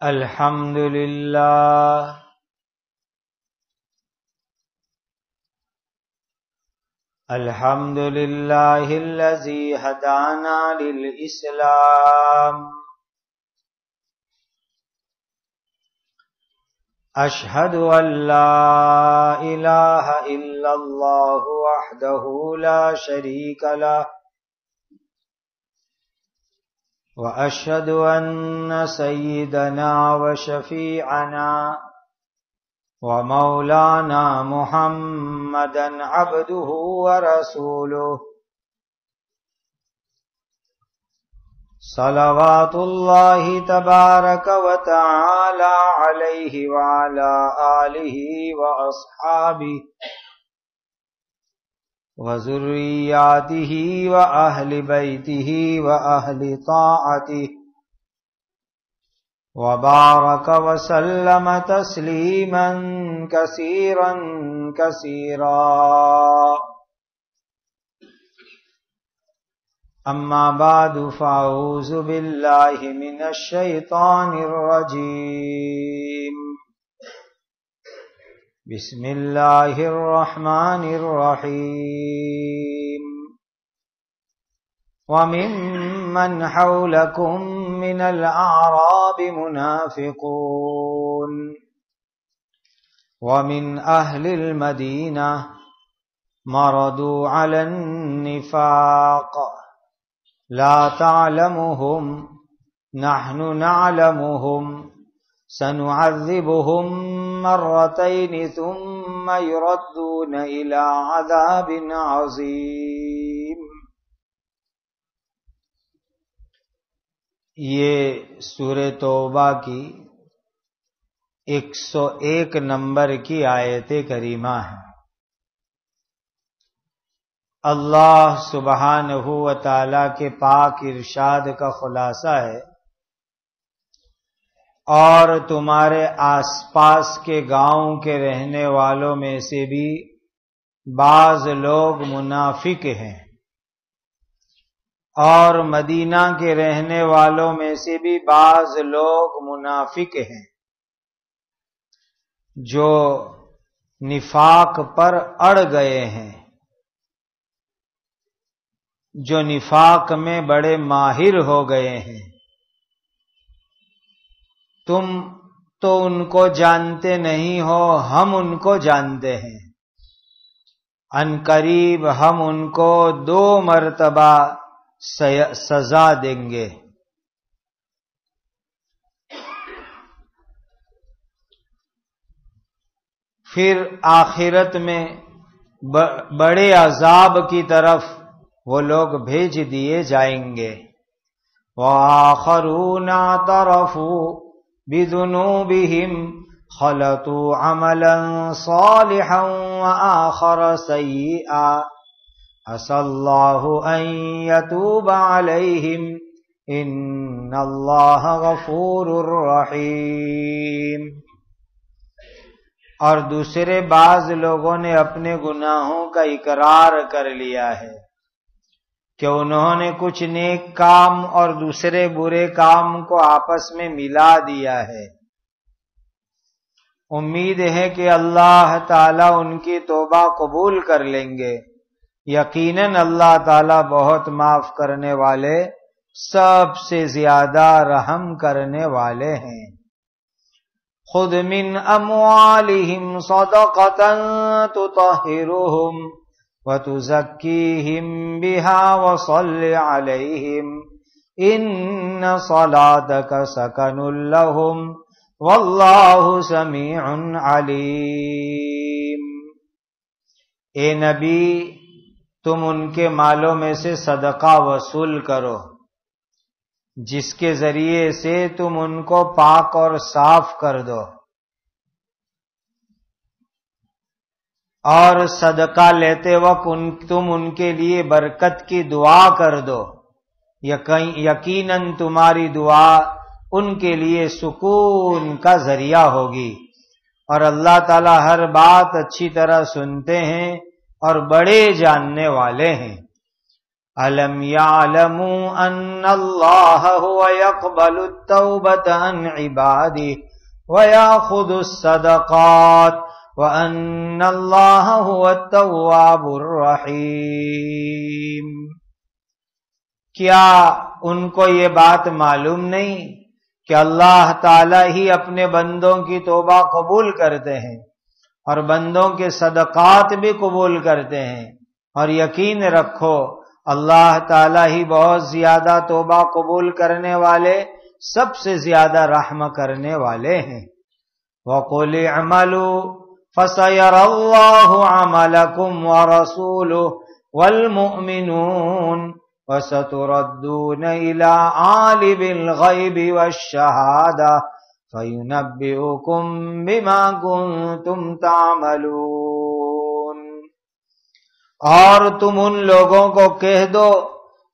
الحمد لله الحمد لله الذي هدانا للإسلام أشهد أن لا إله إلا الله وحده لا شريك له وأشهد أن سيدنا وشفيعنا ومولانا محمدا عبده ورسوله صلوات الله تبارك وتعالى عليه وعلى آله وأصحابه وذرياته وأهل بيته وأهل طاعته وبارك وسلم تسليما كثيرا كثيرا أما بعد فأعوذ بالله من الشيطان الرجيم بسم الله الرحمن الرحيم وممن حولكم من الأعراب منافقون ومن أهل المدينة مرضوا على النفاق لا تعلمهم نحن نعلمهم سنعذبهم مرتين ثم يردون إلى عذاب عظيم. یہ سورہ توبہ کی 101 نمبر کی آیت کریمہ ہے. اللہ سبحانہ و تعالی کے پاک ارشاد کا خلاصہ ہے اور تمہارے آس پاس کے گاؤں کے رہنے والوں میں سے بھی بعض لوگ منافق ہیں اور مدینہ کے رہنے والوں میں سے بھی بعض لوگ منافق ہیں جو نفاق پر اڑ گئے ہیں، جو نفاق میں بڑے ماہر ہو گئے ہیں. تم تو ان کو جانتے نہیں ہو، ہم ان کو جانتے ہیں. ان قریب ہم ان کو 2 مرتبہ سزا دیں گے. پھر آخرت میں بڑے عذاب کی طرف وہ لوگ بھیج دیے جائیں گے. وآخرون اعترفوا بذنوبهم خلطوا عملا صالحا وآخر سيئا عسى الله أن يتوب عليهم إن الله غفور رحيم. اور دوسرے بعض لوگوں نے اپنے گناہوں کا اقرار کر لیا ہے کہ انہوں نے کچھ نیک کام اور دوسرے برے کام کو آپس میں ملا دیا ہے. امید ہے کہ اللہ تعالیٰ ان کی توبہ قبول کر لیں گے. یقیناً اللہ تعالیٰ بہت معاف کرنے والے، سب سے زیادہ رحم کرنے والے ہیں. خذ من اموالہم صدقۃ تطہرہم وَتُزَكِّيهِمْ بِهَا وَصَلِّ عَلَيْهِمْ إِنَّ صَلَاتَكَ سَكَنٌ لَهُمْ وَاللَّهُ سَمِيعٌ عَلِيمٌ. اے نبی، تم ان کے مالوں میں سے صدقہ وصول کرو جس کے ذریعے سے تم ان کو پاک اور صاف کر دو، اور صدقہ لیتے وقت تم ان کے لیے برکت کی دعا کر دو. یقیناً تمہاری دعا ان کے لیے سکون کا ذریعہ ہوگی، اور اللہ تعالی ہر بات اچھی طرح سنتے ہیں اور بڑے جاننے والے ہیں. الم یعلموا ان اللہ هو یقبل التوبۃ عن عبادہ ویأخذ الصدقات وان اللہ هو التواب الرحیم۔ کیا ان کو یہ بات معلوم نہیں کہ اللہ تعالی ہی اپنے بندوں کی توبہ قبول کرتے ہیں اور بندوں کے صدقات بھی قبول کرتے ہیں، اور یقین رکھو اللہ تعالی ہی بہت زیادہ توبہ قبول کرنے والے، سب سے زیادہ رحم کرنے والے ہیں۔ وَقُلِ اعْمَلُوا فَسَيَرَى اللَّهُ عَمَلَكُمْ وَرَسُولُهُ وَالْمُؤْمِنُونَ وَسَتُرَدُّونَ إِلَىٰ عَالِمِ الْغَيْبِ وَالشَّهَادَةِ فَيُنَبِّئُكُم بِمَا كُنتُمْ تَعْمَلُونَ۔ اور تم ان لوگوں کو کہہ دو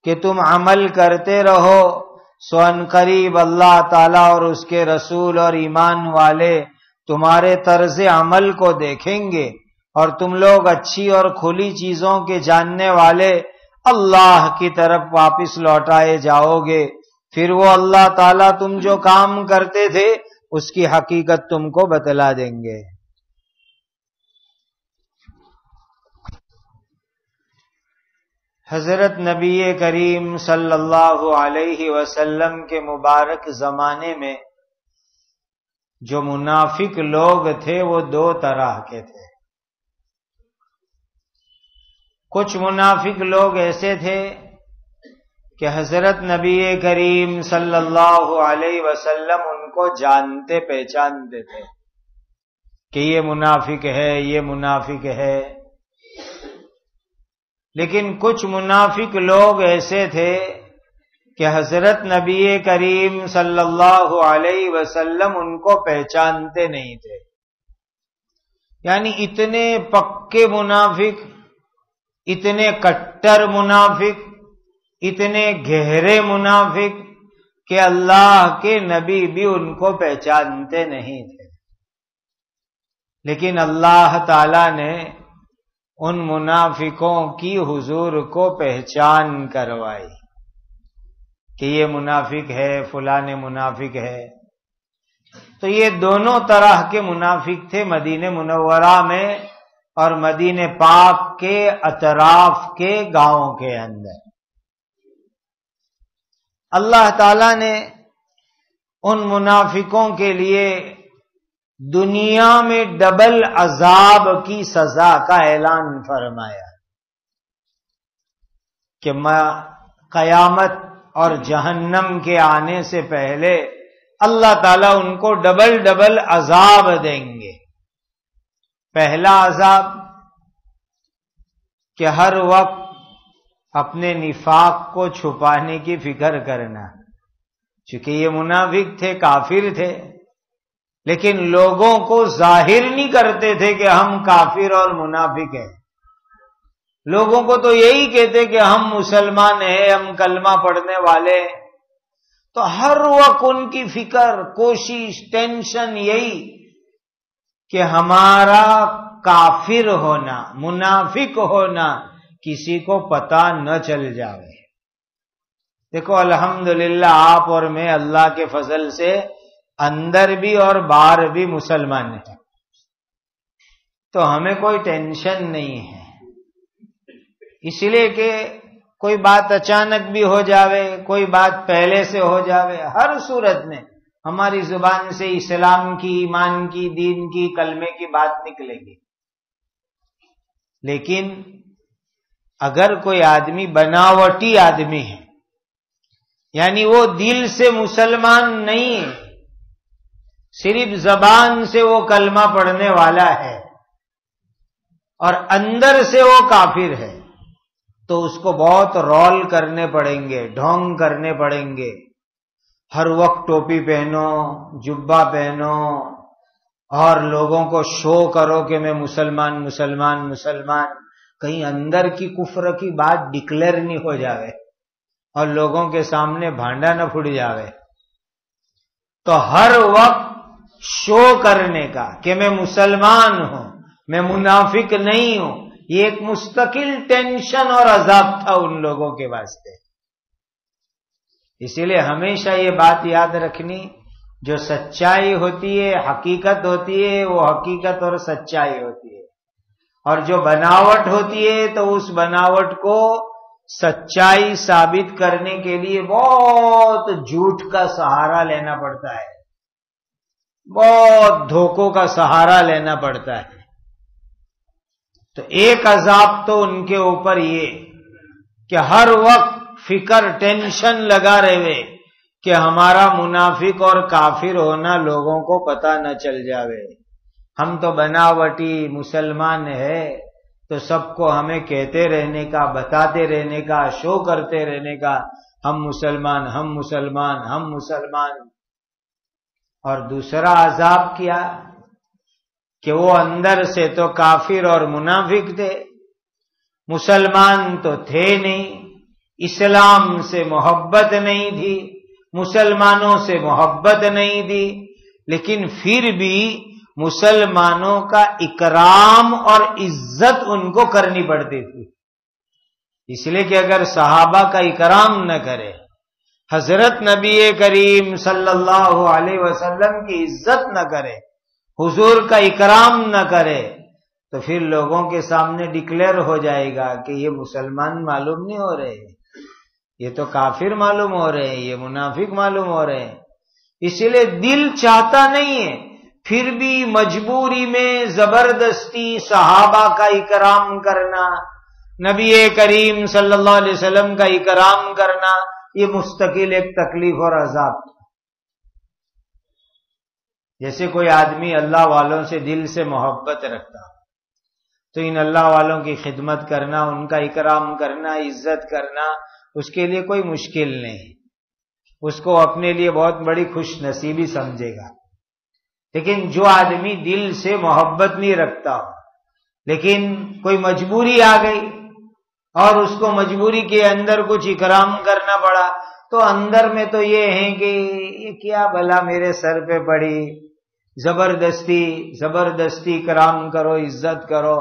کہ تم عمل کرتے رہو، سو ان قریب اللہ تعالیٰ اور اس کے رسول اور ایمان والے تمہارے طرز عمل کو دیکھیں گے، اور تم لوگ اچھی اور کھلی چیزوں کے جاننے والے اللہ کی طرف واپس لوٹائے جاؤ گے، پھر وہ اللہ تعالیٰ تم جو کام کرتے تھے اس کی حقیقت تم کو بتلا دیں گے۔ حضرت نبی کریم صلی اللہ علیہ وسلم کے مبارک زمانے میں جو منافق لوگ تھے وہ دو طرح کے تھے۔ کچھ منافق لوگ ایسے تھے کہ حضرت نبی کریم صلی اللہ علیہ وسلم ان کو جانتے پہچانتے تھے کہ یہ منافق ہے، یہ منافق ہے۔ لیکن کچھ منافق لوگ ایسے تھے کہ حضرت نبی کریم صلی اللہ علیہ وسلم ان کو پہچانتے نہیں تھے، یعنی اتنے پکے منافق، اتنے کٹر منافق، اتنے گہرے منافق کہ اللہ کے نبی بھی ان کو پہچانتے نہیں تھے۔ لیکن اللہ تعالی نے ان منافقوں کی حضور کو پہچان کروائی کہ یہ منافق ہے، فلاں منافق ہے۔ تو یہ دونوں طرح کے منافق تھے مدینہ منورہ میں اور مدینہ پاک کے اطراف کے گاؤں کے اندر۔ اللہ تعالیٰ نے ان منافقوں کے لیے دنیا میں ڈبل عذاب کی سزا کا اعلان فرمایا کہ قیامت اور جہنم کے آنے سے پہلے اللہ تعالیٰ ان کو ڈبل ڈبل عذاب دیں گے۔ پہلا عذاب کہ ہر وقت اپنے نفاق کو چھپانے کی فکر کرنا، چونکہ یہ منافق تھے، کافر تھے، لیکن لوگوں کو ظاہر نہیں کرتے تھے کہ ہم کافر اور منافق ہیں۔ لوگوں کو تو یہی کہتے کہ ہم مسلمان ہیں، ہم کلمہ پڑھنے والے ہیں۔ تو ہر وقت ان کی فکر، کوشش، ٹینشن یہی کہ ہمارا کافر ہونا، منافق ہونا کسی کو پتہ نہ چل جائے۔ دیکھو الحمدللہ آپ اور میں اللہ کے فضل سے اندر بھی اور باہر بھی مسلمان ہیں، تو ہمیں کوئی ٹینشن نہیں ہے، اس لیے کہ کوئی بات اچانک بھی ہو جاوے، کوئی بات پہلے سے ہو جاوے، ہر صورت میں ہماری زبان سے اسلام کی، ایمان کی، دین کی، کلمے کی بات نکلے گی۔ لیکن اگر کوئی آدمی بناوٹی آدمی ہے، یعنی وہ دل سے مسلمان نہیں ہے، صرف زبان سے وہ کلمہ پڑھنے والا ہے اور اندر سے وہ کافر ہے، تو اس کو بہت رول کرنے پڑیں گے، ڈھونگ کرنے پڑیں گے۔ ہر وقت ٹوپی پہنو، جبہ پہنو اور لوگوں کو شو کرو کہ میں مسلمان مسلمان مسلمان، کہیں اندر کی کفر کی بات ڈکلیئر نہیں ہو جاوے اور لوگوں کے سامنے بھانڈا نہ پھٹ جاوے۔ تو ہر وقت شو کرنے کا کہ میں مسلمان ہوں، میں منافق نہیں ہوں، یہ ایک مستقل ٹینشن اور عذاب تھا ان لوگوں کے واسطے. اسی لیے ہمیشہ یہ بات یاد رکھنی، جو سچائی ہوتی ہے، حقیقت ہوتی ہے، وہ حقیقت اور سچائی ہوتی ہے، اور جو بناوٹ ہوتی ہے تو اس بناوٹ کو سچائی ثابت کرنے کے لیے بہت جھوٹ کا سہارا لینا پڑتا ہے، بہت دھوکوں کا سہارا لینا پڑتا ہے. تو ایک عذاب تو ان کے اوپر یہ کہ ہر وقت فکر ٹینشن لگا رہے کہ ہمارا منافق اور کافر ہونا لوگوں کو پتہ نہ چل جاوے. ہم تو بناوٹی مسلمان ہے تو سب کو ہمیں کہتے رہنے کا، بتاتے رہنے کا، شو کرتے رہنے کا، ہم مسلمان ہم مسلمان ہم مسلمان. اور دوسرا عذاب کیا کہ وہ اندر سے تو کافر اور منافق تھے، مسلمان تو تھے نہیں، اسلام سے محبت نہیں تھی، مسلمانوں سے محبت نہیں تھی، لیکن پھر بھی مسلمانوں کا اکرام اور عزت ان کو کرنی پڑتی تھی. اس لیے کہ اگر صحابہ کا اکرام نہ کرے، حضرت نبی کریم صلی اللہ علیہ وسلم کی عزت نہ کرے، حضور کا اکرام نہ کرے، تو پھر لوگوں کے سامنے ڈکلیئر ہو جائے گا کہ یہ مسلمان معلوم نہیں ہو رہے، یہ تو کافر معلوم ہو رہے ہیں، یہ منافق معلوم ہو رہے ہیں. اسی لیے دل چاہتا نہیں ہے، پھر بھی مجبوری میں زبردستی صحابہ کا اکرام کرنا، نبی کریم صلی اللہ علیہ وسلم کا اکرام کرنا، یہ مستقل ایک تکلیف اور عذاب تھا. جیسے کوئی آدمی اللہ والوں سے دل سے محبت رکھتا تو ان اللہ والوں کی خدمت کرنا، ان کا اکرام کرنا، عزت کرنا اس کے لیے کوئی مشکل نہیں، اس کو اپنے لیے بہت بڑی خوش نصیبی سمجھے گا. لیکن جو آدمی دل سے محبت نہیں رکھتا لیکن کوئی مجبوری آ گئی اور اس کو مجبوری کے اندر کچھ اکرام کرنا پڑا، تو اندر میں تو یہ ہے کہ یہ کیا بلا میرے سر پہ پڑی، زبردستی اکرام کرو، عزت کرو،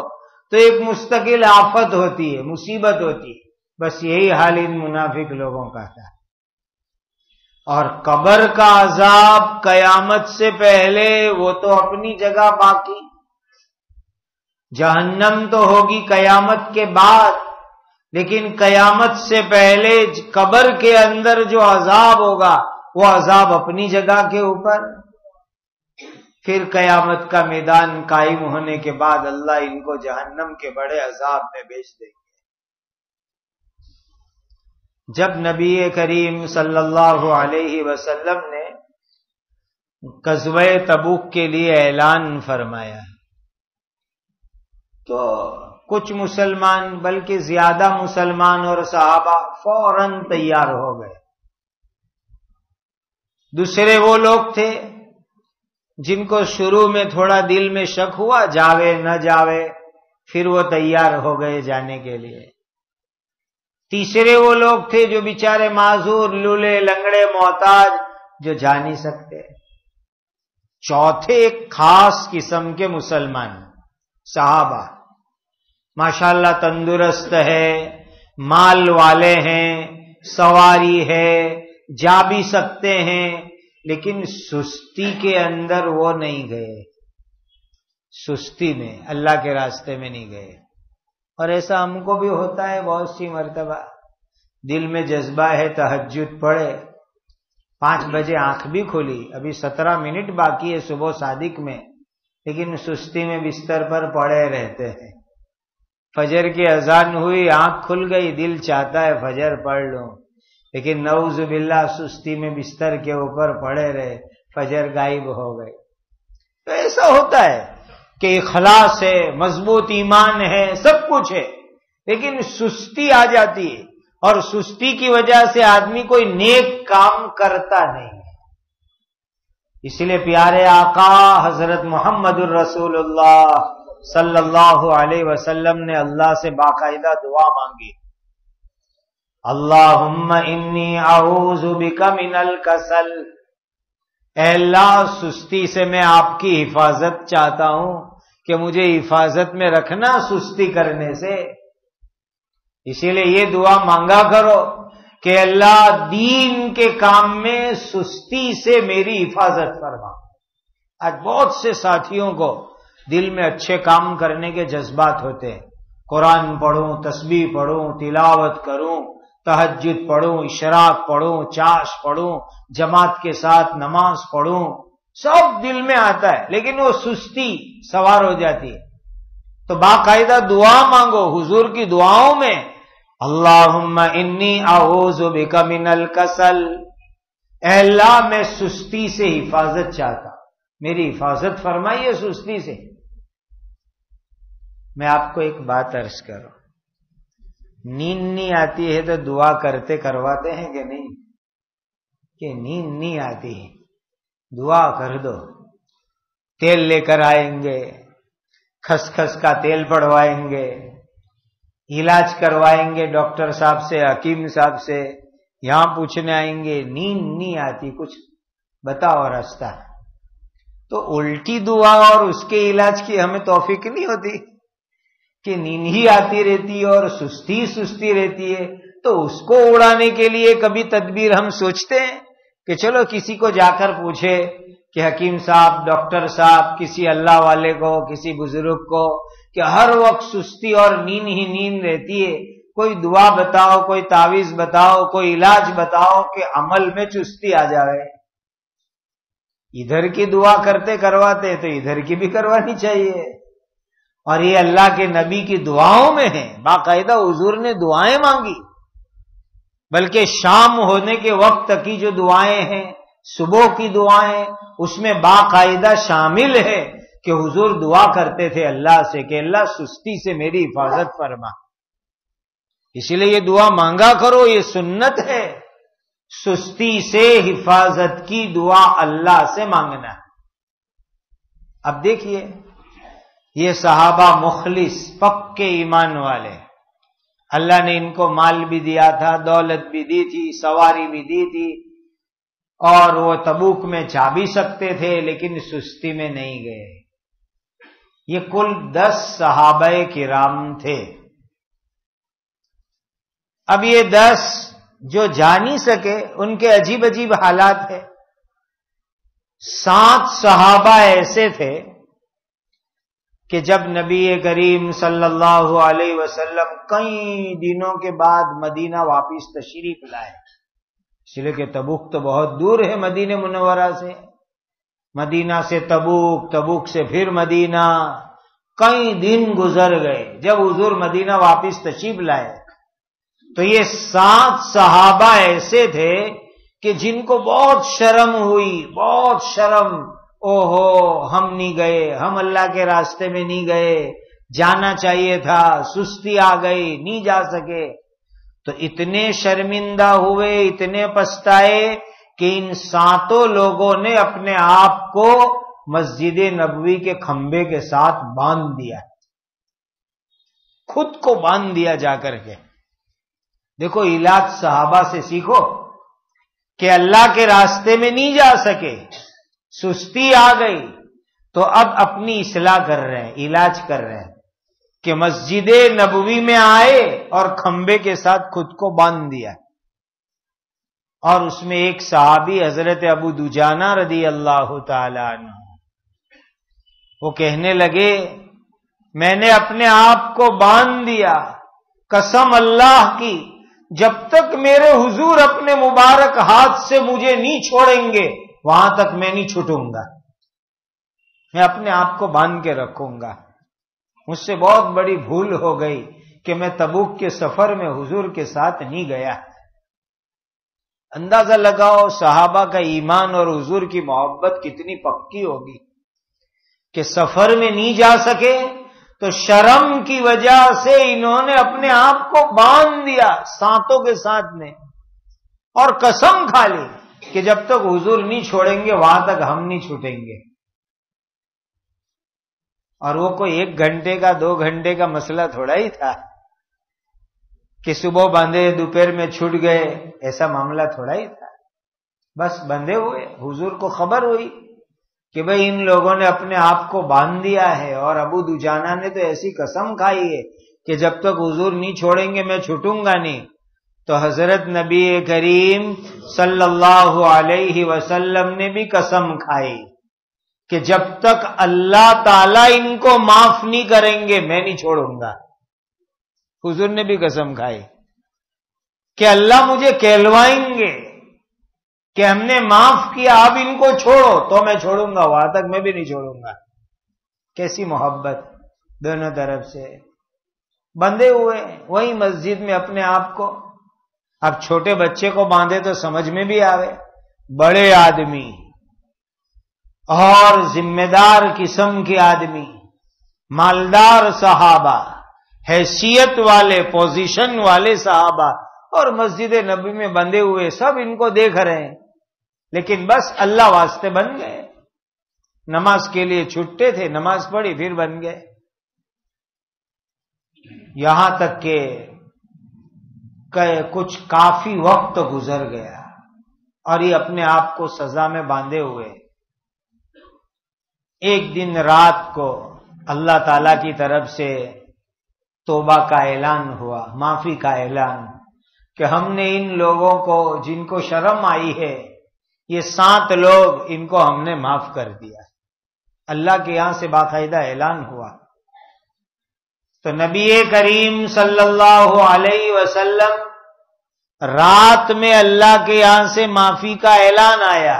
تو ایک مستقل آفت ہوتی ہے، مصیبت ہوتی ہے. بس یہی حال ان منافق لوگوں کا تھا. اور قبر کا عذاب قیامت سے پہلے وہ تو اپنی جگہ باقی، جہنم تو ہوگی قیامت کے بعد، لیکن قیامت سے پہلے قبر کے اندر جو عذاب ہوگا وہ عذاب اپنی جگہ کے اوپر. پھر قیامت کا میدان قائم ہونے کے بعد اللہ ان کو جہنم کے بڑے عذاب میں بھیج دیں گے. جب نبی کریم صلی اللہ علیہ وسلم نے غزوہ تبوک کے لیے اعلان فرمایا تو کچھ مسلمان بلکہ زیادہ مسلمان اور صحابہ فوراً تیار ہو گئے. دوسرے وہ لوگ تھے جن کو شروع میں تھوڑا دل میں شک ہوا جاوے نہ جاوے، پھر وہ تیار ہو گئے جانے کے لیے. تیسرے وہ لوگ تھے جو بیچارے معذور، لولے لنگڑے، محتاج، جو جا نہیں سکتے. چوتھے ایک خاص قسم کے مسلمان صحابہ، ماشاءاللہ تندرست ہے، مال والے ہیں، سواری ہے، جا بھی سکتے ہیں، لیکن سستی کے اندر وہ نہیں گئے، سستی میں اللہ کے راستے میں نہیں گئے. اور ایسا ہم کو بھی ہوتا ہے بہت سی مرتبہ، دل میں جذبہ ہے تہجد پڑھے، 5 بجے آنکھ بھی کھولی، ابھی 17 منٹ باقی ہے صبح صادق میں، لیکن سستی میں بستر پر پڑے رہتے ہیں. فجر کی اذان ہوئی، آنکھ کھل گئی، دل چاہتا ہے فجر پڑھ لوں، لیکن نعوذ باللہ سستی میں بستر کے اوپر پڑے رہے، فجر غائب ہو گئی. تو ایسا ہوتا ہے کہ اخلاص ہے، مضبوط ایمان ہے، سب کچھ ہے، لیکن سستی آ جاتی ہے، اور سستی کی وجہ سے آدمی کوئی نیک کام کرتا نہیں ہے. اس لیے پیارے آقا حضرت محمد الرسول اللہ صلی اللہ علیہ وسلم نے اللہ سے باقاعدہ دعا مانگی، اللہم انی اعوذ بک من الکسل، اے اللہ سستی سے میں آپ کی حفاظت چاہتا ہوں کہ مجھے حفاظت میں رکھنا سستی کرنے سے. اسی لیے یہ دعا مانگا کرو کہ اللہ دین کے کام میں سستی سے میری حفاظت فرما. آج بہت سے ساتھیوں کو دل میں اچھے کام کرنے کے جذبات ہوتے ہیں. قرآن پڑھوں، تسبیح پڑھوں، تلاوت کروں، تہجد پڑھوں، اشراق پڑھوں، چاش پڑھوں، جماعت کے ساتھ نماز پڑھوں، سب دل میں آتا ہے، لیکن وہ سستی سوار ہو جاتی ہے. تو باقاعدہ دعا مانگو. حضور کی دعاؤں میں اللہم انی اعوذ بک من الکسل، اے اللہ میں سستی سے حفاظت چاہتا، میری حفاظت فرمائیے سستی سے. میں آپ کو ایک بات عرض کروں، نیند نہیں آتی ہے تو دعا کرتے کرواتے ہیں کہ نہیں؟ کہ نیند نہیں آتی ہے دعا کر دو. تیل لے کر آئیں گے، خسخس کا تیل پڑوائیں گے، علاج کروائیں گے ڈاکٹر صاحب سے، حکیم صاحب سے، یہاں پوچھنے آئیں گے نیند نہیں آتی، کچھ بتاؤ راستہ. تو الٹی دعا اور اس کے علاج کی ہمیں توفیق نہیں ہوتی کہ نیند ہی آتی رہتی اور سستی رہتی ہے. تو اس کو اڑانے کے لیے کبھی تدبیر ہم سوچتے ہیں کہ چلو کسی کو جا کر پوچھے کہ حکیم صاحب، ڈاکٹر صاحب، کسی اللہ والے کو، کسی بزرگ کو کہ ہر وقت سستی اور نیند ہی نیند رہتی ہے، کوئی دعا بتاؤ، کوئی تعویذ بتاؤ، کوئی علاج بتاؤ کہ عمل میں چستی آ جائے. ادھر کی دعا کرتے کرواتے تو ادھر کی بھی کروانی چاہیے. اور یہ اللہ کے نبی کی دعاؤں میں ہے. باقاعدہ حضور نے دعائیں مانگی، بلکہ شام ہونے کے وقت کی جو دعائیں ہیں، صبح کی دعائیں، اس میں باقاعدہ شامل ہے کہ حضور دعا کرتے تھے اللہ سے کہ اللہ سستی سے میری حفاظت فرما. اسی لیے یہ دعا مانگا کرو، یہ سنت ہے. سستی سے حفاظت کی دعا اللہ سے مانگنا. اب دیکھیے یہ صحابہ مخلص پکے ایمان والے، اللہ نے ان کو مال بھی دیا تھا، دولت بھی دی تھی، سواری بھی دی تھی، اور وہ تبوک میں جا بھی سکتے تھے لیکن سستی میں نہیں گئے. یہ کل 10 صحابہ کرام تھے. اب یہ 10 جو جا نہیں سکے ان کے عجیب عجیب حالات ہیں. 7 صحابہ ایسے تھے کہ جب نبی کریم صلی اللہ علیہ وسلم کئی دنوں کے بعد مدینہ واپس تشریف لائے، اس لیے کہ تبوک تو بہت دور ہے مدینہ منورہ سے، مدینہ سے تبوک، تبوک سے پھر مدینہ، کئی دن گزر گئے. جب حضور مدینہ واپس تشریف لائے تو یہ 7 صحابہ ایسے تھے کہ جن کو بہت شرم ہوئی، بہت شرم، اوہو ہم نہیں گئے، ہم اللہ کے راستے میں نہیں گئے، جانا چاہیے تھا، سستی آ گئی، نہیں جا سکے. تو اتنے شرمندہ ہوئے، اتنے پچھتائے کہ ان 7 لوگوں نے اپنے آپ کو مسجد نبوی کے کھمبے کے ساتھ باندھ دیا، خود کو باندھ دیا جا کر کے. دیکھو علاج صحابہ سے سیکھو کہ اللہ کے راستے میں نہیں جا سکے، سستی آ گئی تو اب اپنی اصلاح کر رہے ہیں، علاج کر رہے ہیں کہ مسجد نبوی میں آئے اور کھمبے کے ساتھ خود کو باندھ دیا. اور اس میں ایک صحابی حضرت ابو دجانہ رضی اللہ تعالی عنہ، وہ کہنے لگے میں نے اپنے آپ کو باندھ دیا، قسم اللہ کی جب تک میرے حضور اپنے مبارک ہاتھ سے مجھے نہیں چھوڑیں گے وہاں تک میں نہیں چھوٹوں گا، میں اپنے آپ کو باندھ کے رکھوں گا. مجھ سے بہت بڑی بھول ہو گئی کہ میں تبوک کے سفر میں حضور کے ساتھ نہیں گیا. اندازہ لگاؤ صحابہ کا ایمان اور حضور کی محبت کتنی پکی ہوگی کہ سفر میں نہیں جا سکے تو شرم کی وجہ سے انہوں نے اپنے آپ کو باندھ دیا 7 کے ساتھ نے، اور قسم کھا لی کہ جب تک حضور نہیں چھوڑیں گے وہاں تک ہم نہیں چھوٹیں گے. اور وہ کوئی 1 گھنٹے کا 2 گھنٹے کا مسئلہ تھوڑا ہی تھا کہ صبح باندھے دوپہر میں چھوٹ گئے، ایسا معاملہ تھوڑا ہی تھا. بس بندھے ہوئے، حضور کو خبر ہوئی کہ بھئی ان لوگوں نے اپنے آپ کو باندھ دیا ہے، اور ابو دجانہ نے تو ایسی قسم کھائی ہے کہ جب تک حضور نہیں چھوڑیں گے میں چھوٹوں گا نہیں. تو حضرت نبی کریم صلی اللہ علیہ وسلم نے بھی قسم کھائی کہ جب تک اللہ تعالیٰ ان کو معاف نہیں کریں گے میں نہیں چھوڑوں گا. حضور نے بھی قسم کھائی کہ اللہ مجھے کہلوائیں گے کہ ہم نے معاف کیا، اب ان کو چھوڑو تو میں چھوڑوں گا، وہاں تک میں بھی نہیں چھوڑوں گا. کیسی محبت دونوں طرف سے. بندھے ہوئے وہی مسجد میں اپنے آپ کو. اب چھوٹے بچے کو باندھے تو سمجھ میں بھی آوے، بڑے آدمی اور ذمہ دار قسم کے آدمی، مالدار صحابہ، حیثیت والے، پوزیشن والے صحابہ، اور مسجد نبی میں بندھے ہوئے سب ان کو دیکھ رہے ہیں، لیکن بس اللہ واسطے بن گئے. نماز کے لیے چھٹے تھے، نماز پڑھی پھر بن گئے. یہاں تک کہ کچھ کافی وقت گزر گیا اور یہ اپنے آپ کو سزا میں باندھے ہوئے. ایک دن رات کو اللہ تعالی کی طرف سے توبہ کا اعلان ہوا، معافی کا اعلان، کہ ہم نے ان لوگوں کو جن کو شرم آئی ہے، یہ 7 لوگ، ان کو ہم نے معاف کر دیا. اللہ کے یہاں سے باقاعدہ اعلان ہوا. تو نبی کریم صلی اللہ علیہ وسلم رات میں اللہ کے یہاں سے معافی کا اعلان آیا،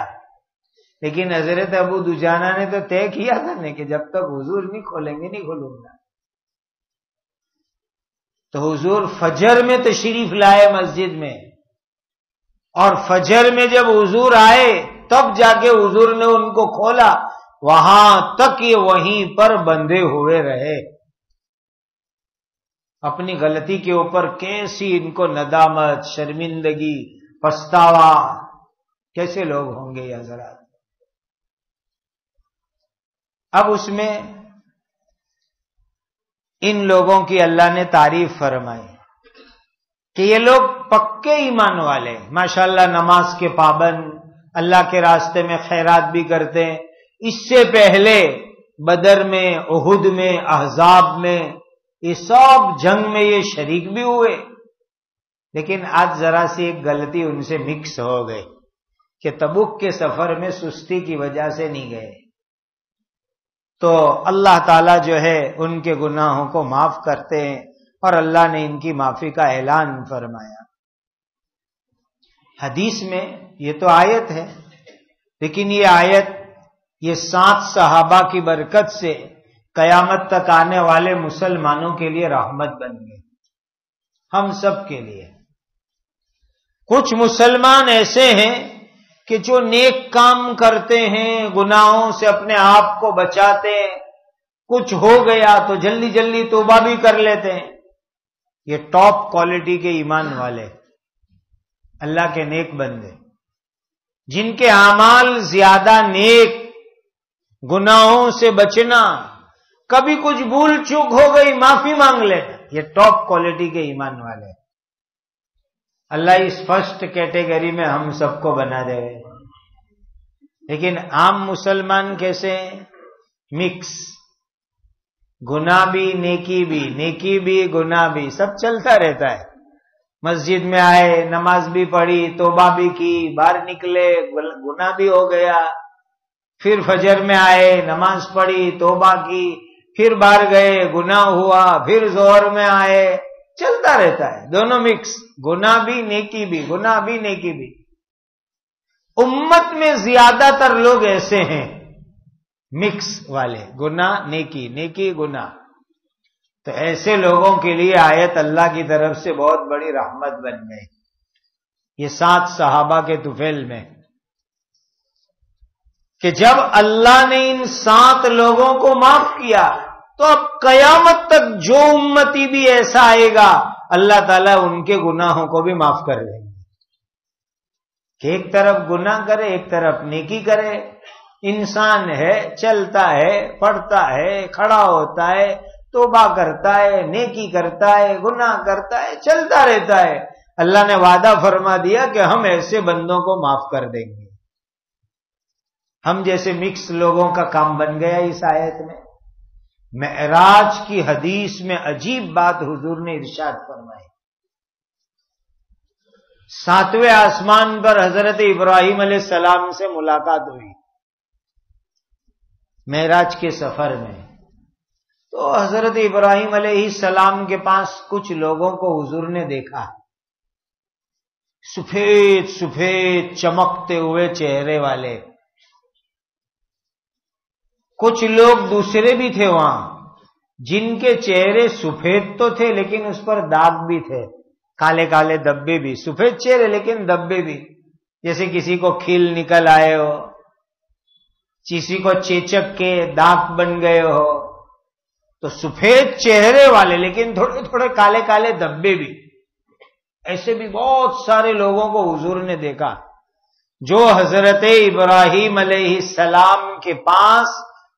لیکن حضرت ابو دجانہ نے تو طے کیا تھا نا کہ جب تک حضور نہیں کھولیں گے نہیں کھولوں گا. تو حضور فجر میں تشریف لائے مسجد میں، اور فجر میں جب حضور آئے تب جا کے حضور نے ان کو کھولا. وہاں تک یہ وہیں پر بندھے ہوئے رہے. اپنی غلطی کے اوپر کیسی ان کو ندامت، شرمندگی، پچھتاوا. کیسے لوگ ہوں گے یہ حضرات. اب اس میں ان لوگوں کی اللہ نے تعریف فرمائی کہ یہ لوگ پکے ایمان والے، ماشاءاللہ نماز کے پابند، اللہ کے راستے میں خیرات بھی کرتے ہیں. اس سے پہلے بدر میں، احد میں، احزاب میں، یہ سب جنگ میں یہ شریک بھی ہوئے، لیکن آج ذرا سی ایک غلطی ان سے مکس ہو گئی کہ تبوک کے سفر میں سستی کی وجہ سے نہیں گئے. تو اللہ تعالیٰ جو ہے ان کے گناہوں کو معاف کرتے ہیں، اور اللہ نے ان کی معافی کا اعلان فرمایا. حدیث میں یہ تو آیت ہے، لیکن یہ آیت یہ 7 صحابہ کی برکت سے قیامت تک آنے والے مسلمانوں کے لیے رحمت بن گئی، ہم سب کے لیے. کچھ مسلمان ایسے ہیں کہ جو نیک کام کرتے ہیں، گناہوں سے اپنے آپ کو بچاتے ہیں، کچھ ہو گیا تو جلدی جلدی توبہ بھی کر لیتے ہیں. یہ ٹاپ کوالٹی کے ایمان والے، اللہ کے نیک بندے، جن کے اعمال زیادہ نیک، گناہوں سے بچنا، کبھی کچھ بھول چوک ہو گئی معافی مانگ لینا، یہ ٹاپ کوالٹی کے ایمان والے. اللہ اس فرسٹ کیٹیگری میں ہم سب کو بنا دے. لیکن عام مسلمان کیسے ہیں؟ مکس، گناہ بھی نیکی بھی، نیکی بھی گناہ بھی، سب چلتا رہتا ہے. مسجد میں آئے، نماز بھی پڑھی، توبہ بھی کی، باہر نکلے گناہ بھی ہو گیا، پھر فجر میں آئے، نماز پڑھی، توبہ کی، پھر باہر گئے، گناہ ہوا، پھر ظہر میں آئے، چلتا رہتا ہے. دونوں مکس، گناہ بھی نیکی بھی، گناہ بھی نیکی بھی. امت میں زیادہ تر لوگ ایسے ہیں مکس والے، گناہ نیکی، نیکی گناہ. تو ایسے لوگوں کے لیے آیت اللہ کی طرف سے بہت بڑی رحمت بن گئی. یہ 7 صحابہ کے طفیل میں کہ جب اللہ نے ان 7 لوگوں کو معاف کیا تو اب قیامت تک جو امتی بھی ایسا آئے گا اللہ تعالیٰ ان کے گناہوں کو بھی معاف کر دیں گے. کہ ایک طرف گناہ کرے، ایک طرف نیکی کرے. انسان ہے، چلتا ہے، پڑھتا ہے، کھڑا ہوتا ہے، توبہ کرتا ہے، نیکی کرتا ہے، گناہ کرتا ہے، چلتا رہتا ہے. اللہ نے وعدہ فرما دیا کہ ہم ایسے بندوں کو معاف کر دیں گے. ہم جیسے مکس لوگوں کا کام بن گیا اس آیت میں. معراج کی حدیث میں عجیب بات حضور نے ارشاد فرمائی. 7ویں آسمان پر حضرت ابراہیم علیہ السلام سے ملاقات ہوئی معراج کے سفر میں. تو حضرت ابراہیم علیہ السلام کے پاس کچھ لوگوں کو حضور نے دیکھا، سفید سفید چمکتے ہوئے چہرے والے. کچھ لوگ دوسرے بھی تھے وہاں جن کے چہرے سفید تو تھے لیکن اس پر داغ بھی تھے، کالے کالے دبے بھی. سفید چہرے لیکن دبے بھی، جیسے کسی کو کھیل نکل آئے ہو، کسی کو چیچک کے داغ بن گئے ہو. تو سفید چہرے والے لیکن تھوڑے تھوڑے کالے کالے دبے بھی. ایسے بھی بہت سارے لوگوں کو حضور نے دیکھا جو حضرت ابراہیم علیہ السلام کے پاس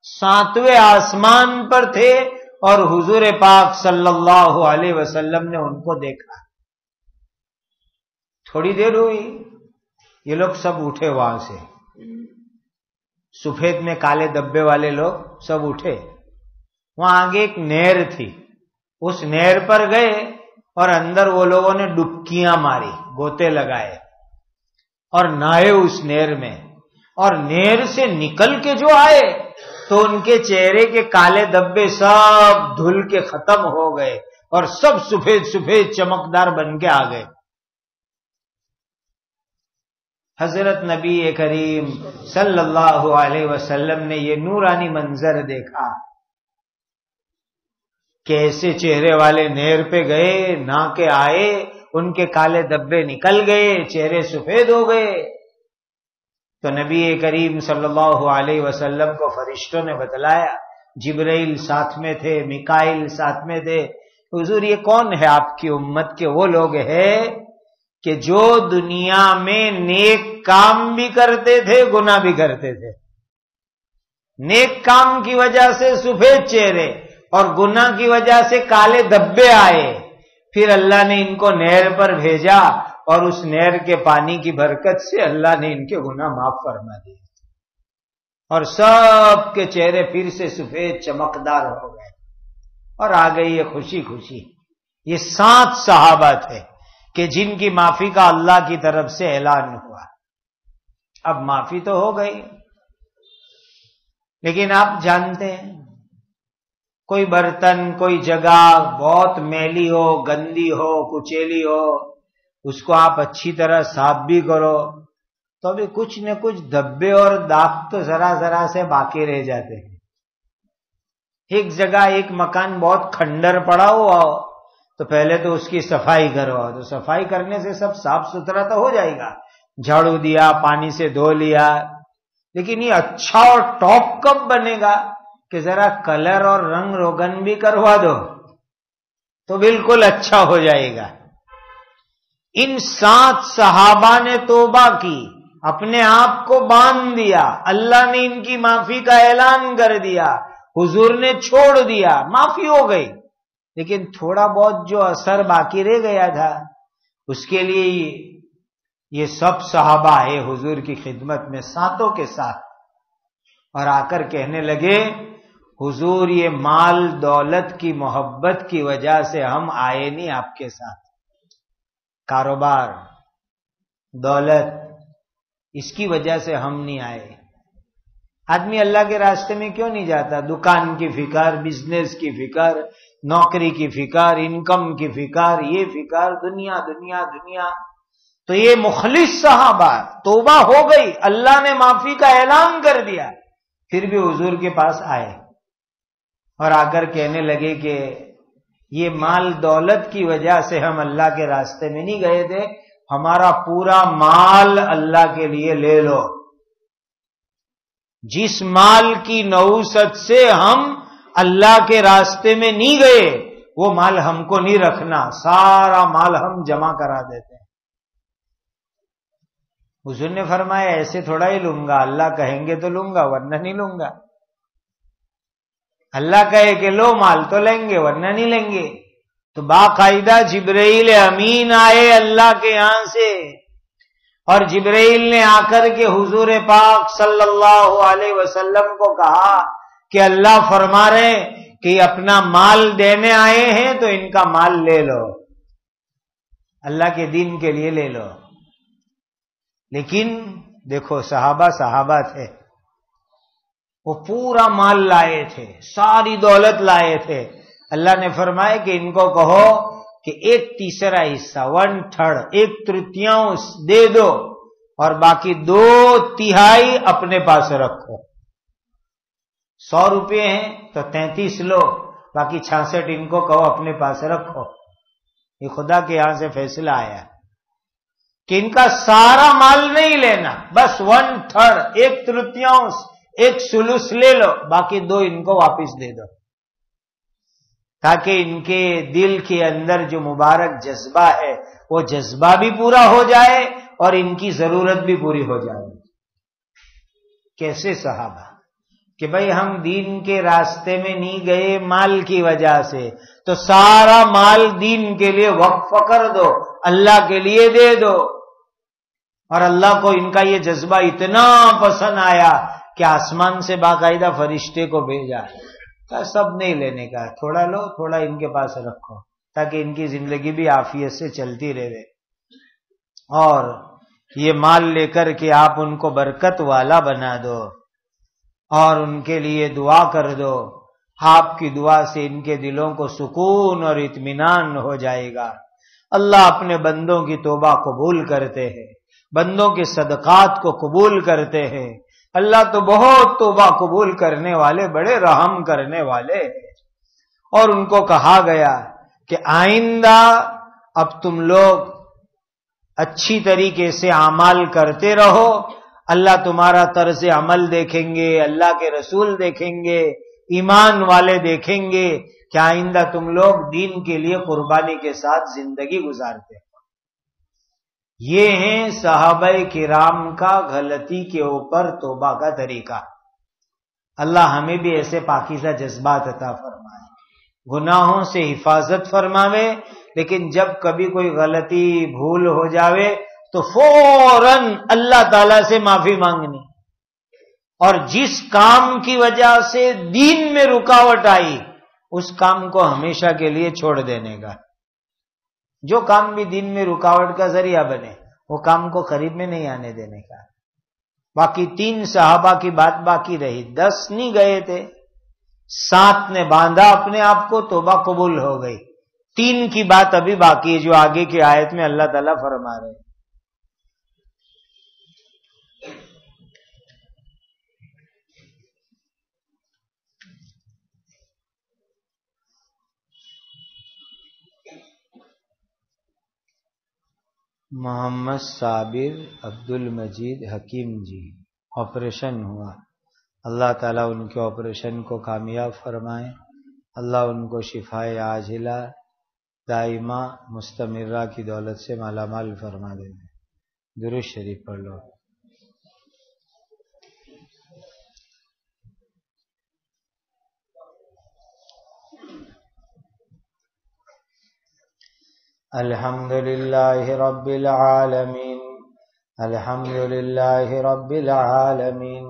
7ویں آسمان پر تھے اور حضور پاک صلی اللہ علیہ وسلم نے ان کو دیکھا. تھوڑی دیر ہوئی یہ لوگ سب اٹھے وہاں سے، سفید میں کالے دبے والے لوگ سب اٹھے. وہاں آگے ایک نہر تھی، اس نہر پر گئے اور اندر وہ لوگوں نے ڈبکیاں ماری، گوتے لگائے اور نہائے اس نہر میں. اور نہر سے نکل کے جو آئے تو ان کے چہرے کے کالے دبے سب دھل کے ختم ہو گئے اور سب سفید سفید چمکدار بن کے آ گئے. حضرت نبی کریم صلی اللہ علیہ وسلم نے یہ نورانی منظر دیکھا کہ ایسے چہرے والے نہر پہ گئے، نہا کے آئے، ان کے کالے دبے نکل گئے، چہرے سفید ہو گئے. تو نبی کریم صلی اللہ علیہ وسلم کو فرشتوں نے بتلایا، جبرائیل ساتھ میں تھے، میکائیل ساتھ میں تھے. حضور یہ کون ہے آپ کی امت کے وہ لوگ ہیں کہ جو دنیا میں نیک کام بھی کرتے تھے گناہ بھی کرتے تھے. نیک کام کی وجہ سے سفید چہرے اور گناہ کی وجہ سے کالے دبے آئے. پھر اللہ نے ان کو نہر پر بھیجا اور اس نہر کے پانی کی برکت سے اللہ نے ان کے گناہ معاف فرما دیے اور سب کے چہرے پھر سے سفید چمکدار ہو گئے اور آ گئی یہ خوشی خوشی. یہ 7 صحابہ تھے کہ جن کی معافی کا اللہ کی طرف سے اعلان ہوا. اب معافی تو ہو گئی لیکن آپ جانتے ہیں کوئی برتن کوئی جگہ بہت میلی ہو، گندی ہو، کچیلی ہو، اس کو آپ اچھی طرح صاف بھی کرو تو بھی کچھ نہ کچھ دبے اور داغ تو ذرا ذرا سے باقی رہ جاتے ہیں. ایک جگہ ایک مکان بہت کھنڈر پڑا ہوا ہو تو پہلے تو اس کی صفائی کرو، تو صفائی کرنے سے سب صاف ستھرا تو ہو جائے گا، جھاڑو دیا، پانی سے دھو لیا، لیکن یہ اچھا اور ٹاپ کب بنے گا کہ ذرا کلر اور رنگ روگن بھی کروا دو تو بالکل اچھا ہو جائے گا. ان 7 صحابہ نے توبہ کی، اپنے آپ کو باندھ دیا، اللہ نے ان کی معافی کا اعلان کر دیا، حضور نے چھوڑ دیا، معافی ہو گئی. لیکن تھوڑا بہت جو اثر باقی رہ گیا تھا اس کے لیے یہ سب صحابہ آئے حضور کی خدمت میں 7 کے ساتھ اور آ کر کہنے لگے حضور یہ مال دولت کی محبت کی وجہ سے ہم آئے نہیں آپ کے ساتھ، کاروبار دولت اس کی وجہ سے ہم نہیں آئے. آدمی اللہ کے راستے میں کیوں نہیں جاتا؟ دکان کی فکر، بزنس کی فکر، نوکری کی فکر، انکم کی فکر، یہ فکر، دنیا دنیا دنیا. تو یہ مخلص صحابہ توبہ ہو گئی، اللہ نے معافی کا اعلان کر دیا، پھر بھی حضور کے پاس آئے اور آ کر کہنے لگے کہ یہ مال دولت کی وجہ سے ہم اللہ کے راستے میں نہیں گئے تھے، ہمارا پورا مال اللہ کے لیے لے لو. جس مال کی نحوست سے ہم اللہ کے راستے میں نہیں گئے وہ مال ہم کو نہیں رکھنا، سارا مال ہم جمع کرا دیتے ہیں. حضور نے فرمایا ایسے تھوڑا ہی لوں گا، اللہ کہیں گے تو لوں گا ورنہ نہیں لوں گا. اللہ کہے کہ لو مال تو لیں گے ورنہ نہیں لیں گے. تو باقاعدہ جبرائیل امین آئے اللہ کے یہاں سے اور جبرائیل نے آ کر کے حضور پاک صلی اللہ علیہ وسلم کو کہا کہ اللہ فرما رہے کہ اپنا مال دینے آئے ہیں تو ان کا مال لے لو، اللہ کے دین کے لیے لے لو۔ لیکن دیکھو صحابہ تھے، وہ پورا مال لائے تھے، ساری دولت لائے تھے۔ اللہ نے فرمایا کہ ان کو کہو کہ 1/3 حصہ 1/3 1/3 دے دو اور باقی 2/3 اپنے پاس رکھو۔ 100 روپے ہیں تو 33 لو، باقی 66 ان کو کہو اپنے پاس رکھو۔ یہ خدا کے یہاں سے فیصلہ آیا کہ ان کا سارا مال نہیں لینا، بس 1/3 1/3 1/3 لے لو، باقی 2 ان کو واپس دے دو، تاکہ ان کے دل کے اندر جو مبارک جذبہ ہے وہ جذبہ بھی پورا ہو جائے اور ان کی ضرورت بھی پوری ہو جائے۔ کیسے صحابہ کہ بھئی ہم دین کے راستے میں نہیں گئے مال کی وجہ سے، تو سارا مال دین کے لیے وقف کر دو، اللہ کے لیے دے دو۔ اور اللہ کو ان کا یہ جذبہ اتنا پسند آیا کہ آسمان سے باقاعدہ فرشتے کو بھیجا، کہا سب نہیں لینے کا، تھوڑا لو، تھوڑا ان کے پاس رکھو، تاکہ ان کی زندگی بھی عافیت سے چلتی رہے، اور یہ مال لے کر کے آپ ان کو برکت والا بنا دو اور ان کے لیے دعا کر دو۔ آپ کی دعا سے ان کے دلوں کو سکون اور اطمینان ہو جائے گا۔ اللہ اپنے بندوں کی توبہ قبول کرتے ہیں، بندوں کے صدقات کو قبول کرتے ہیں۔ اللہ تو بہت توبہ قبول کرنے والے، بڑے رحم کرنے والے ہیں۔ اور ان کو کہا گیا کہ آئندہ اب تم لوگ اچھی طریقے سے اعمال کرتے رہو، اللہ تمہارا طرز عمل دیکھیں گے، اللہ کے رسول دیکھیں گے، ایمان والے دیکھیں گے کہ آئندہ تم لوگ دین کے لیے قربانی کے ساتھ زندگی گزارتے ہو۔ یہ ہیں صحابہ کرام کا غلطی کے اوپر توبہ کا طریقہ۔ اللہ ہمیں بھی ایسے پاکیزہ جذبات عطا فرمائے، گناہوں سے حفاظت فرماوے، لیکن جب کبھی کوئی غلطی بھول ہو جاوے تو فوراً اللہ تعالی سے معافی مانگنی، اور جس کام کی وجہ سے دین میں رکاوٹ آئی اس کام کو ہمیشہ کے لیے چھوڑ دینے کا۔ جو کام بھی دین میں رکاوٹ کا ذریعہ بنے وہ کام کو قریب میں نہیں آنے دینے کا۔ باقی 3 صحابہ کی بات باقی رہی، 10 نہیں گئے تھے، 7 نے باندھا اپنے آپ کو، توبہ قبول ہو گئی۔ 3 کی بات ابھی باقی ہے جو آگے کی آیت میں اللہ تعالیٰ فرما رہے ہیں۔ محمد صابر عبد المجید حکیم جی آپریشن ہوا، اللہ تعالیٰ ان کے آپریشن کو کامیاب فرمائے، اللہ ان کو شفائے عاجلہ دائمہ مستمرہ کی دولت سے مالا مال فرما دے۔ درود شریف پڑھ لو۔ الحمد للہ رب العالمین، الحمد للہ رب العالمین،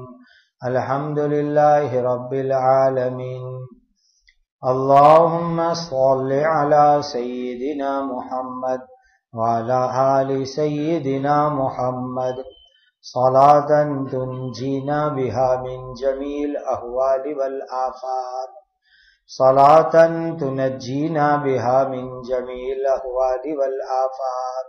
الحمد للہ رب العالمین۔ اللہم صل علی سیدنا محمد وعلی آل سیدنا محمد صلاۃ تنجینا بہا من جمیع الاحوال والآفات، صلاۃ تنجینا بہا من جمیع الاحوال والآفات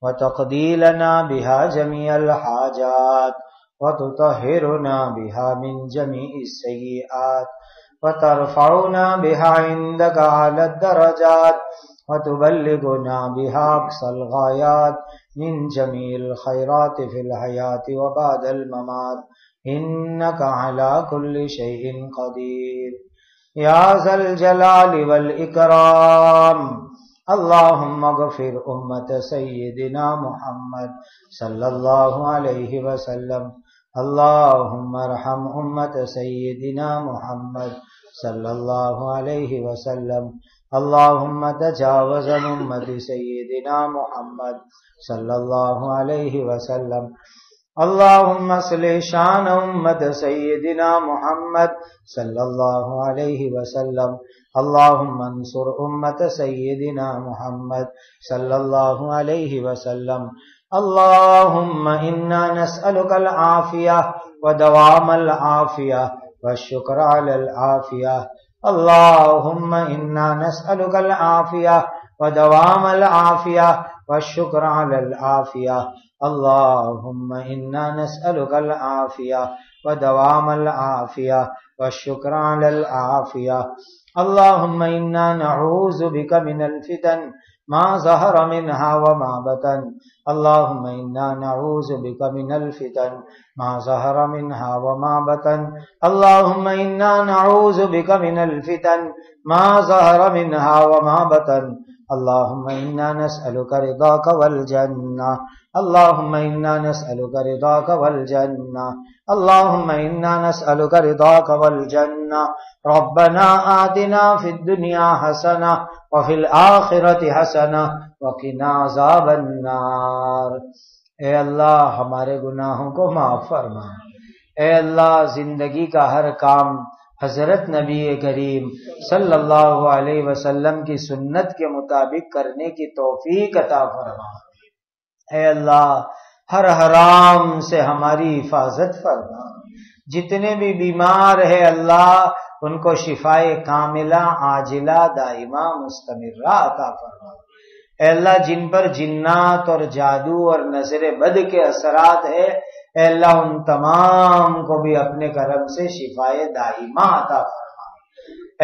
وتقضی لنا بہا جمیع الحاجات وتطہرنا بہا من جمیع السیئات وترفعنا بها عندك أعلى الدرجات وتبلغنا بها أقصى الغايات من جميع الخيرات في الحياة وبعد الممات إنك على كل شيء قدير يا ذا الجلال والإكرام۔ اللهم اغفر أمة سيدنا محمد صلى الله عليه وسلم، اللهم ارحم أمة سيدنا محمد صلی اللہ علیہ وسلم. اللہم تجاوز عن امت سیدنا محمد صلی اللہ علیہ وسلم. اللہم اصلح شان امت سیدنا محمد صلی اللہ علیہ وسلم. اللہم انصر امت سیدنا محمد صلی اللہ علیہ وسلم. اللہم انا نسألک العافیہ ودوام العافیہ والشکر علی العافیہ. اللہم انا نسألک العافیہ ودوام العافیہ والشکر علی العافیہ. اللہم انا نسألک العافیہ ودوام العافیہ والشکر علی العافیہ. اللہم انا نعوذ بک من الفتن ما ظہر منہا وما بطن. اللہم انا نعوذ بک من الفتن ما ظہر منہا وما بطن. اللہم انا نعوذ بک من الفتن ما ظہر منہا وما بطن. اللہم انا نسألک رضاک والجنہ. اللہم انا نسألک رضاک والجنہ. اللہم انا نسألک رضاک والجنہ. ربنا آتنا فی الدنیا حسنہ وفی الآخرۃ حسنہ وقنا عذاب النار. اے اللہ ہمارے گناہوں کو معاف فرما. اے اللہ زندگی کا ہر کام حضرت نبی کریم صلی اللہ علیہ وسلم کی سنت کے مطابق کرنے کی توفیق عطا فرما. اے اللہ ہر حرام سے ہماری حفاظت فرما. جتنے بھی بیمار ہیں اللہ ان کو شفائے کاملہ عاجلہ دائمہ مستمرہ عطا فرما. اے اللہ جن پر جنات اور جادو اور نظر بد کے اثرات ہیں اے اللہ ان تمام کو بھی اپنے کرم سے شفائے دائمہ عطا فرما.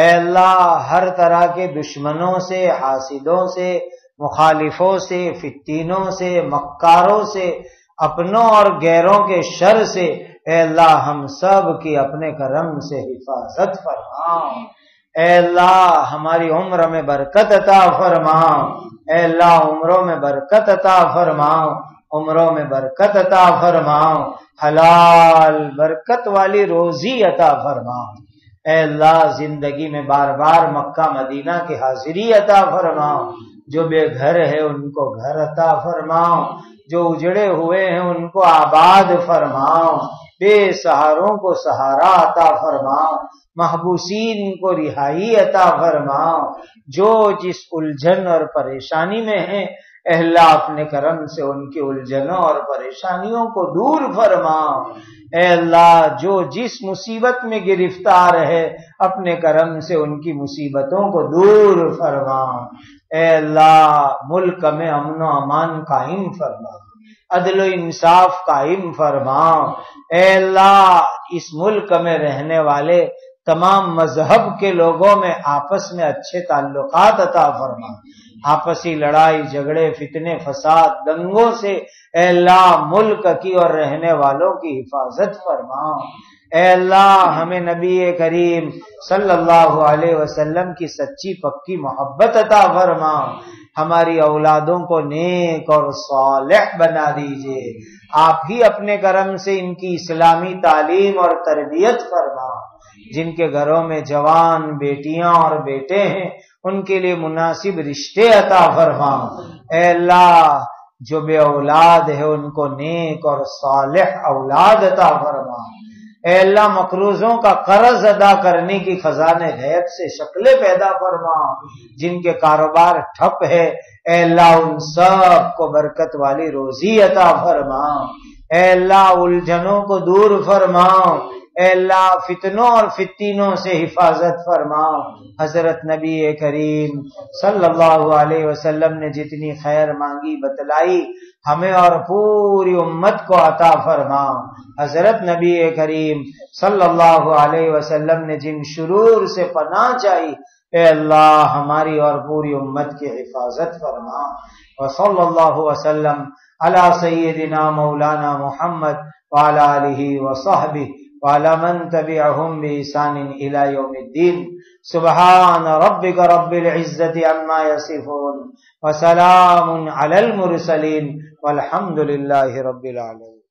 اے اللہ ہر طرح کے دشمنوں سے، حاسدوں سے، مخالفوں سے، فتینوں سے، مکاروں سے، اپنوں اور غیروں کے شر سے اے اللہ ہم سب کی اپنے کرم سے حفاظت فرما. اے اللہ ہماری عمر میں برکت عطا فرما. اے اللہ عمروں میں برکت عطا فرما. عمروں میں برکت عطا فرما. حلال برکت والی روزی عطا فرما. اے اللہ زندگی میں بار بار مکہ مدینہ کی حاضری عطا فرما. جو بے گھر ہے ان کو گھر عطا فرماؤ. جو اجڑے ہوئے ہیں ان کو آباد فرماؤ. بے سہاروں کو سہارا عطا فرماؤ. محبوسین کو رہائی عطا فرماؤ. جو جس الجھن اور پریشانی میں ہیں اے اللہ اپنے کرم سے ان کی الجھنوں اور پریشانیوں کو دور فرماؤ. اے اللہ جو جس مصیبت میں گرفتار ہے اپنے کرم سے ان کی مصیبتوں کو دور فرماؤ. اے اللہ ملک میں امن و امان قائم فرما. عدل و انصاف قائم فرماؤ. اے اللہ اس ملک میں رہنے والے تمام مذہب کے لوگوں میں آپس میں اچھے تعلقات عطا فرما. آپسی لڑائی جھگڑے فتنے فساد دنگوں سے اے اللہ ملک کی اور رہنے والوں کی حفاظت فرما. اے اللہ ہمیں نبی کریم صلی اللہ علیہ وسلم کی سچی پکی محبت عطا فرما. ہماری اولادوں کو نیک اور صالح بنا دیجئے. آپ ہی اپنے کرم سے ان کی اسلامی تعلیم اور تربیت فرما. جن کے گھروں میں جوان بیٹیاں اور بیٹے ہیں ان کے لیے مناسب رشتے عطا فرما. اے اللہ جو بے اولاد ہے ان کو نیک اور صالح اولاد عطا فرما. اے اللہ مقروضوں کا قرض ادا کرنے کی خزانہ غیب سے شکلیں پیدا فرما. جن کے کاروبار ٹھپ ہے اے اللہ ان سب کو برکت والی روزی عطا فرما. اے اللہ الجھنوں کو دور فرما. اے اللہ فتنوں اور فتینوں سے حفاظت فرما. حضرت نبی کریم صلی اللہ علیہ وسلم نے جتنی خیر مانگی بتلائی ہمیں اور پوری امت کو عطا فرما. حضرت نبی کریم صلی اللہ علیہ وسلم نے جن شرور سے پناہ چاہی اے اللہ ہماری اور پوری امت کی حفاظت فرما. وصلی اللہ وسلم علی سیدنا مولانا محمد وعلی آلہ وصحبہ وعلی من تبعهم بإحسان إلى يوم الدين. سبحان ربك رب العزة عما يصفون وسلام على المرسلين والحمد لله رب العالمين.